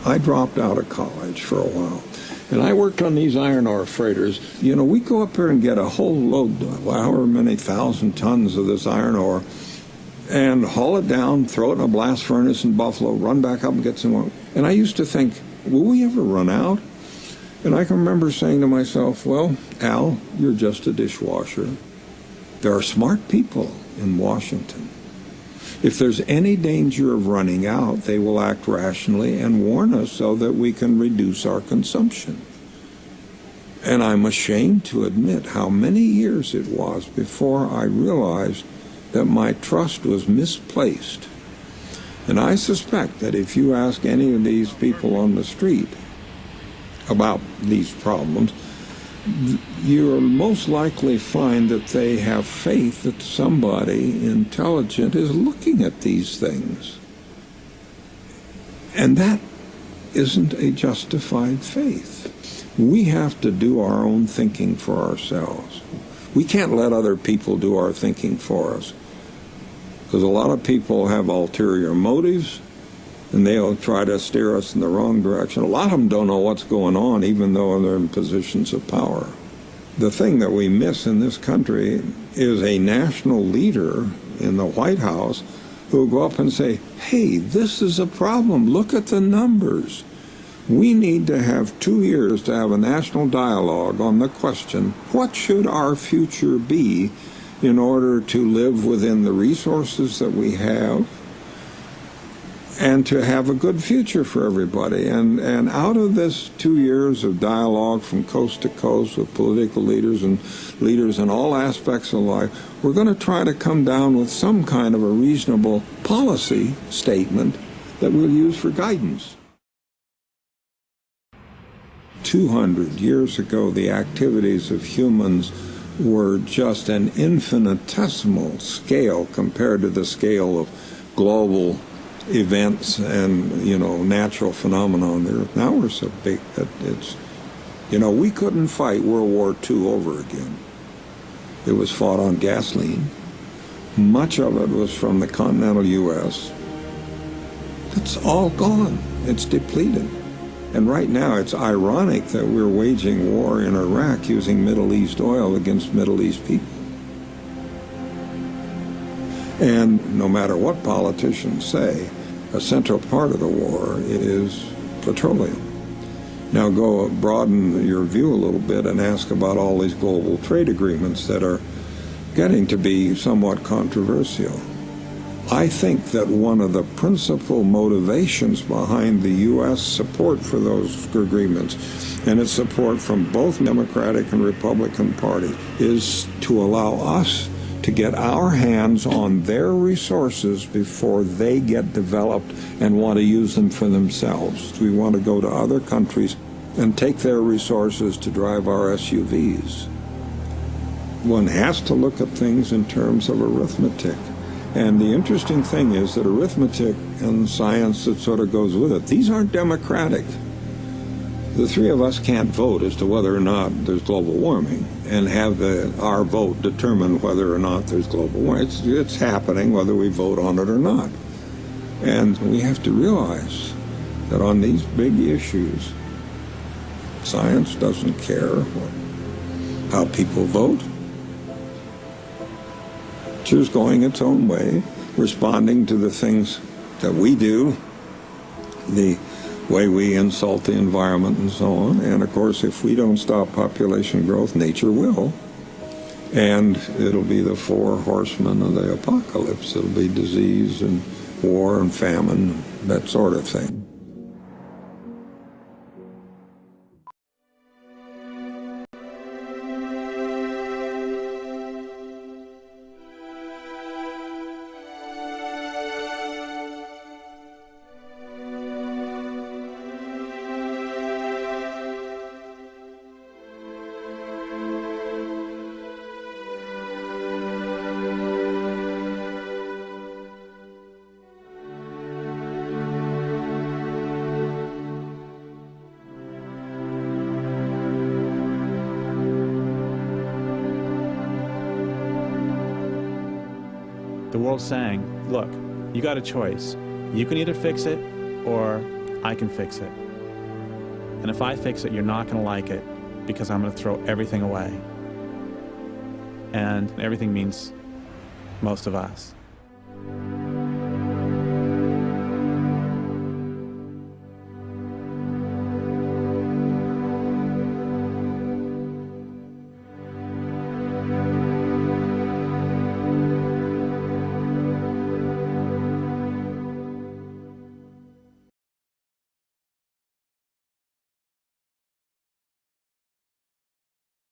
I dropped out of college for a while. And I worked on these iron ore freighters. You know, we go up here and get a whole load, however many thousand tons of this iron ore, and haul it down, throw it in a blast furnace in Buffalo, run back up and get some more. And I used to think, will we ever run out? And I can remember saying to myself, well, Al, you're just a dishwasher. There are smart people in Washington. If there's any danger of running out, they will act rationally and warn us so that we can reduce our consumption. And I'm ashamed to admit how many years it was before I realized that my trust was misplaced. And I suspect that if you ask any of these people on the street about these problems, you'll most likely find that they have faith that somebody intelligent is looking at these things. And that isn't a justified faith. We have to do our own thinking for ourselves. We can't let other people do our thinking for us, because a lot of people have ulterior motives, and they'll try to steer us in the wrong direction. A lot of them don't know what's going on, even though they're in positions of power. The thing that we miss in this country is a national leader in the White House who will go up and say, hey, this is a problem. Look at the numbers. We need to have 2 years to have a national dialogue on the question, what should our future be in order to live within the resources that we have and to have a good future for everybody. And out of this 2 years of dialogue from coast to coast with political leaders and leaders in all aspects of life, we're going to try to come down with some kind of a reasonable policy statement that we'll use for guidance. 200 years ago, the activities of humans were just an infinitesimal scale compared to the scale of global events and, natural phenomenon. Now we're so big that it's, we couldn't fight World War II over again. It was fought on gasoline. Much of it was from the continental U.S. It's all gone. It's depleted. And right now it's ironic that we're waging war in Iraq using Middle East oil against Middle East people. And no matter what politicians say, a central part of the war is petroleum. Now go broaden your view a little bit and ask about all these global trade agreements that are getting to be somewhat controversial. I think that one of the principal motivations behind the U.S. support for those agreements, and its support from both Democratic and Republican parties, is to allow us to get our hands on their resources before they get developed and want to use them for themselves. We want to go to other countries and take their resources to drive our SUVs. One has to look at things in terms of arithmetic. And the interesting thing is that arithmetic and science that sort of goes with it, these aren't democratic. The three of us can't vote as to whether or not there's global warming and have our vote determine whether or not there's global warming. It's happening whether we vote on it or not. And we have to realize that on these big issues, science doesn't care how people vote. It's just going its own way, responding to the things that we do, the way we insult the environment and so on. And of course, if we don't stop population growth, nature will. And it'll be the four horsemen of the apocalypse. It'll be disease and war and famine, that sort of thing. The world's saying, look, you got a choice. You can either fix it or I can fix it. And if I fix it, you're not going to like it because I'm going to throw everything away. And everything means most of us.